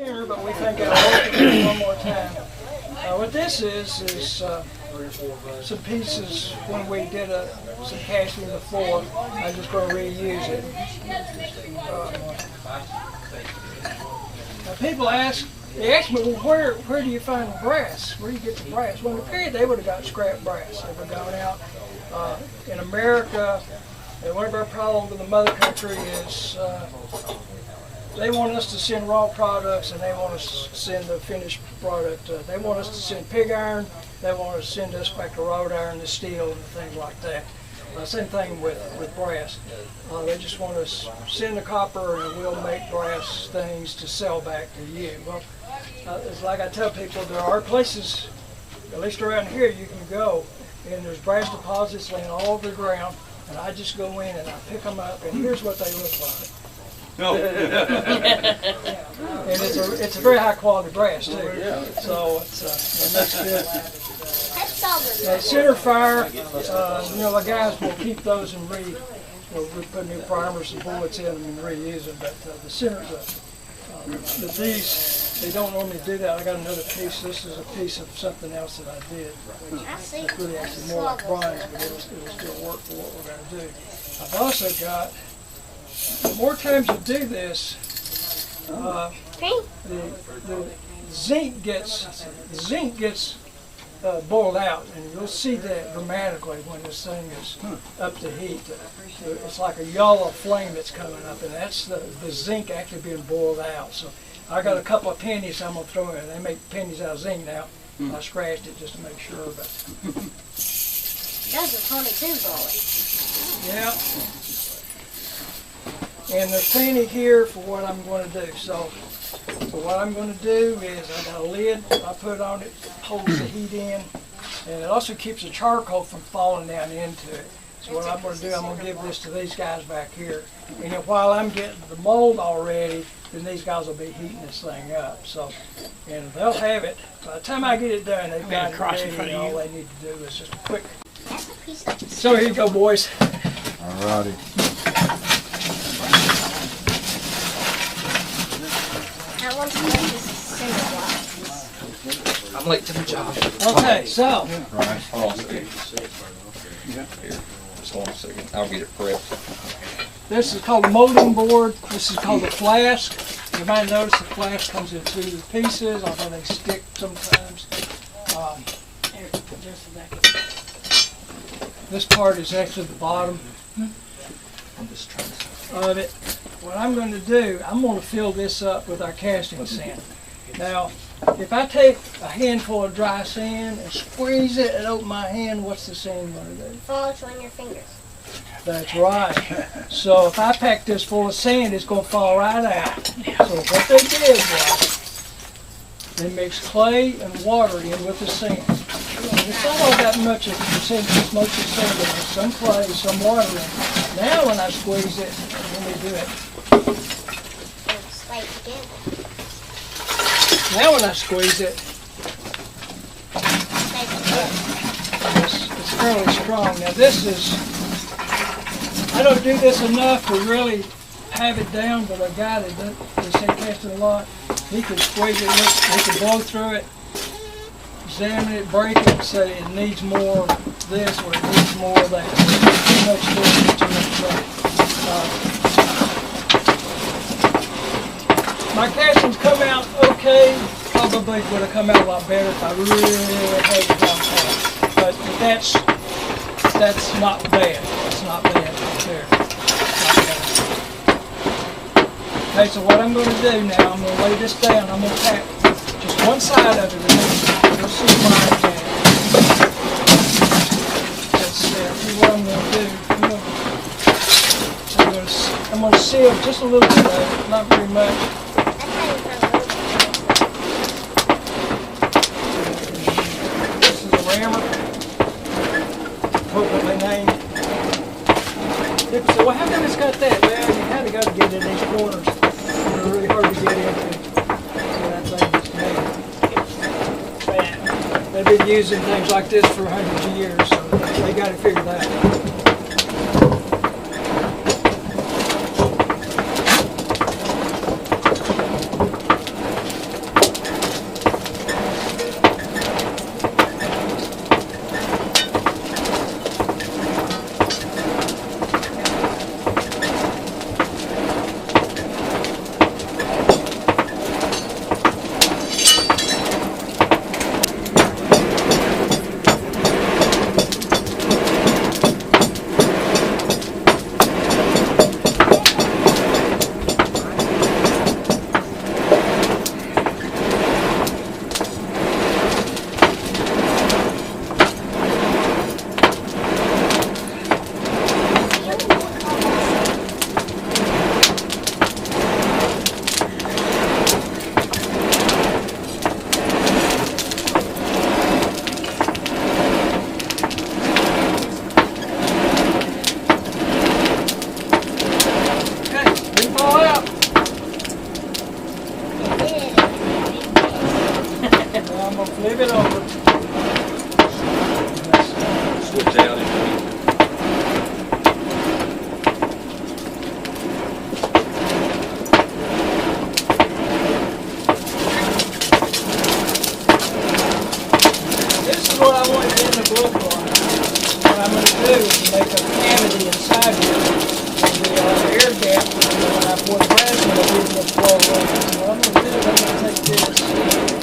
thinner, but we think I'll work it one more time. What this is some pieces when we did some casting before. I'm just going to reuse it. Now people they ask me, well, where do you find the brass? Where do you get the brass? Well, in the period they would have got scrap brass. They would have gone out in America. And one of our problems with the mother country is they want us to send raw products and they want us to send the finished product. They want us to send pig iron. They want us to send us back to wrought iron, the steel, and things like that. Same thing with brass. They just want us to send the copper and we'll make brass things to sell back to you. Well, it's like I tell people, there are places, at least around here, you can go and there's brass deposits laying all over the ground, and I just go in and I pick them up, and here's what they look like. No. And it's a very high quality brass too. So it looks good. Center fire, the guys will keep those and we put new primers and bullets in them and reuse them. But the centers, these, they don't normally do that. I got another piece. This is a piece of something else that I did. It's really actually more like bronze, but it'll still work for what we're going to do. I've also got, the more times you do this, the zinc gets boiled out, and you'll see that dramatically when this thing is up to heat. It's like a yellow flame that's coming up, and that's the zinc actually being boiled out. So I got a couple of pennies I'm going to throw in. They make pennies out of zinc now. I scratched it just to make sure. But that's a 22 bullet. Yeah. And there's plenty here for what I'm going to do. So what I'm going to do is I got a lid I put on it, holds the heat in, and it also keeps the charcoal from falling down into it. So what I'm going to do, I'm going to give this to these guys back here. And then while I'm getting the mold all ready, then these guys will be heating this thing up. So, and they'll have it. By the time I get it done, they've got it ready, and all they need to do is just a quick. So here you go, boys. All righty. I'm late to the job. Okay, so. Right. Hold on a second. Here, just hold on a second. I'll get it prepped. This is called the molding board. This is called the flask. You might notice the flask comes in two pieces, although they stick sometimes. This part is actually the bottom I'm just trying to. of it. What I'm going to do, I'm going to fill this up with our casting sand. Now, if I take a handful of dry sand and squeeze it and open my hand, what's the sand going to do? Fall between your fingers. That's right. So if I pack this full of sand, it's going to fall right out. So what they did was they mixed clay and water in with the sand. And it's not all that much of percentage, most of sand, but there's some clay, some water in it. Now when I squeeze it, let me do it. Now when I squeeze it, it's fairly strong. Now this is, I don't do this enough to really have it down, but a guy that does sand casting a lot, he can squeeze it, he can blow through it, examine it, break it, say it needs more of this or it needs more of that. Too much this, too much that. My castings come out okay. Probably would have come out a lot better if I really had it down pat. But that's not bad. That's not bad right there. Okay, so what I'm going to do now, I'm going to lay this down. I'm going to pack just one side of it. And you'll see mine there. See what I'm going to do. I'm going to seal just a little bit of it, not very much. Appropriately named. So how come it's got that? Well, you kind of got to get in these corners. They're really hard to get into. So that thing just made. They've been using things like this for hundreds of years, so they got to figure that out. have more brass than I did in the floor. What I'm going to do is I'm going to take this. Like this.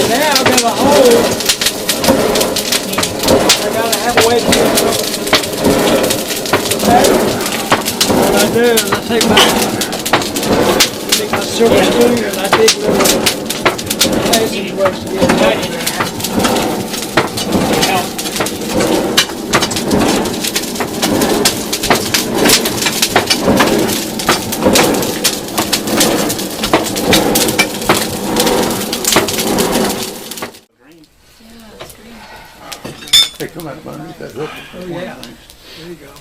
Now I've got a hole. I gotta have a way to get it. Okay? What I do is I take my silver spoon and I dig little passageways to get it right in there. Hey, come out from underneath that hook. Oh yeah, there you go.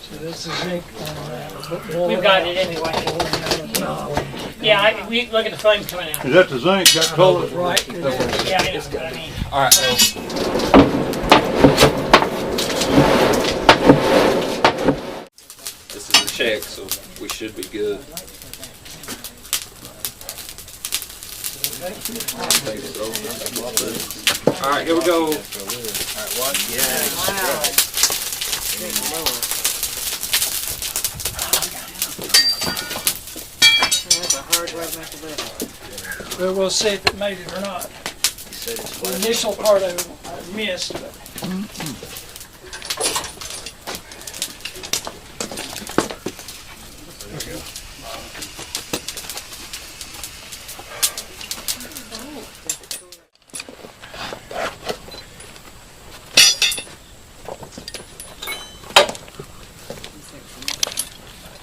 So this is zinc on that. We've got it anyway. Yeah, we look at the flame coming out. Is that the zinc got color? Right. Yeah, it is what I mean. All right, this is a check, so we should be good. All right, here we go. That's a hard way to make a living. But we'll see if it made it or not. The initial part of it I missed, but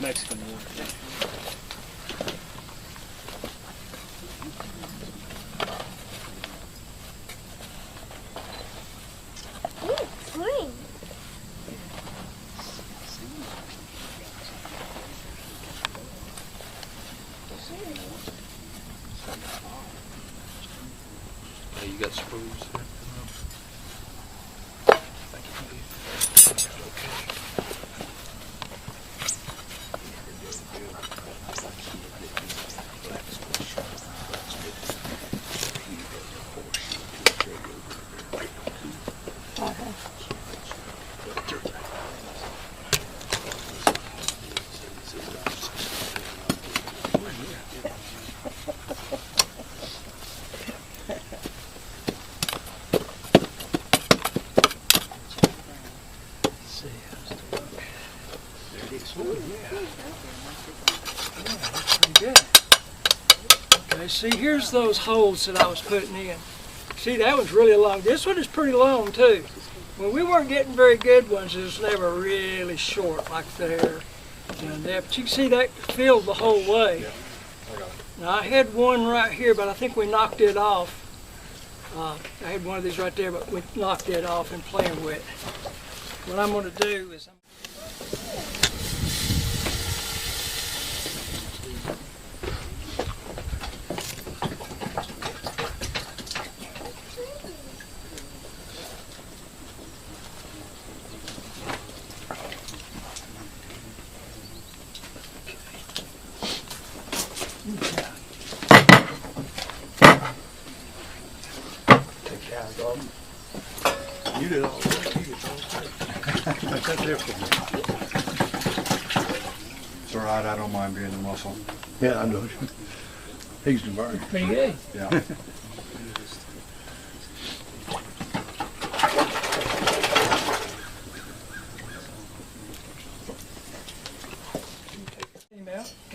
Mexican war. Ooh, clean. Hey, you got screws there? okay, see here's those holes that I was putting in. See, that one's really long. This one is pretty long too. When we weren't getting very good ones, they were really short like there. And there. But you can see that filled the whole way. Now I had one right here, but I think we knocked it off. I had one of these right there, but we knocked it off in playing with it. What I'm going to do is You did all the work. You did all the work. That's there for me. It's all right, I don't mind being the muscle. Yeah, I know. He's the bird. pretty good. Yeah.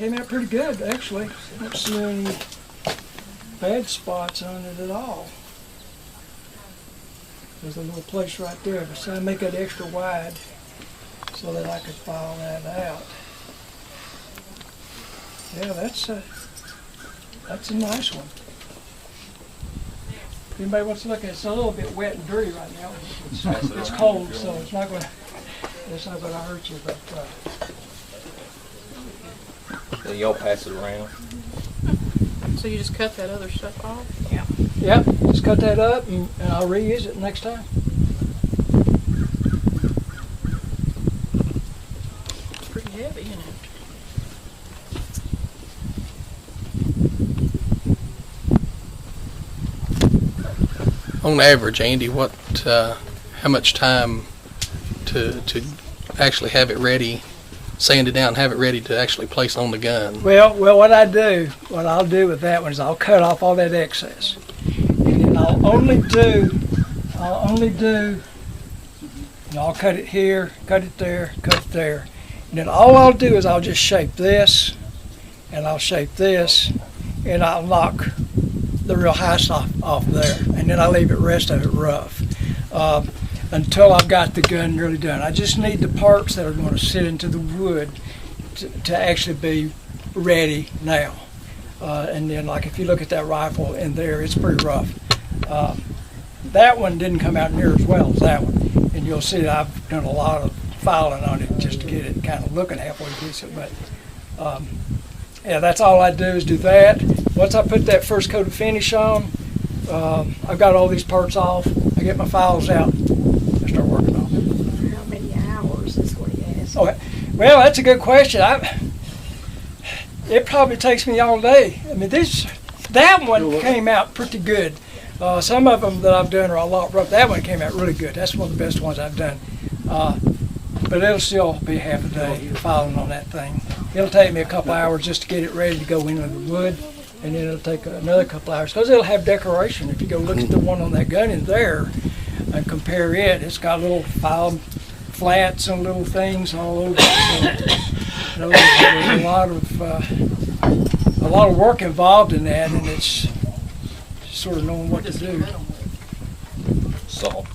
came out pretty good, actually. Don't see any bad spots on it at all. There's a little place right there, but so I make it extra wide so that I could file that out. Yeah, that's a nice one. If anybody wants to look at it, it's a little bit wet and dirty right now. It's cold, so it's not gonna hurt you. But Then y'all pass it around. So you just cut that other stuff off? yeah, just cut that up and I'll reuse it next time. It's pretty heavy, isn't it? On average, Andy, how much time to actually have it ready, sand it down, have it ready to actually place on the gun? Well, what I'll do with that one is I'll cut off all that excess, and then I'll only do, I'll cut it here, cut it there, and then all I'll do is I'll just shape this, and I'll shape this, and I'll knock the real high stuff off there, and then I leave the rest of it rough until I've got the gun really done. I just need the parts that are going to sit into the wood to actually be ready now. And then, like, if you look at that rifle in there, it's pretty rough. That one didn't come out near as well as that one, and you'll see that I've done a lot of filing on it just to get it kind of looking halfway decent. But yeah, that's all I do is do that. Once I put that first coat of finish on, I've got all these parts off. I get my files out. I start working on them. How many hours is what he asked? Oh, well, that's a good question. It probably takes me all day. I mean, that one came out pretty good. Some of them that I've done are a lot rough. That one came out really good. That's one of the best ones I've done. But it'll still be half a day filing on that thing. It'll take me a couple hours just to get it ready to go into the wood, and then it'll take another couple hours because it'll have decoration. If you go look at the one on that gun in there and compare it, it's got little file flats and little things all over it. So, there's a lot of work involved in that, and it's sort of knowing what to do. Salt.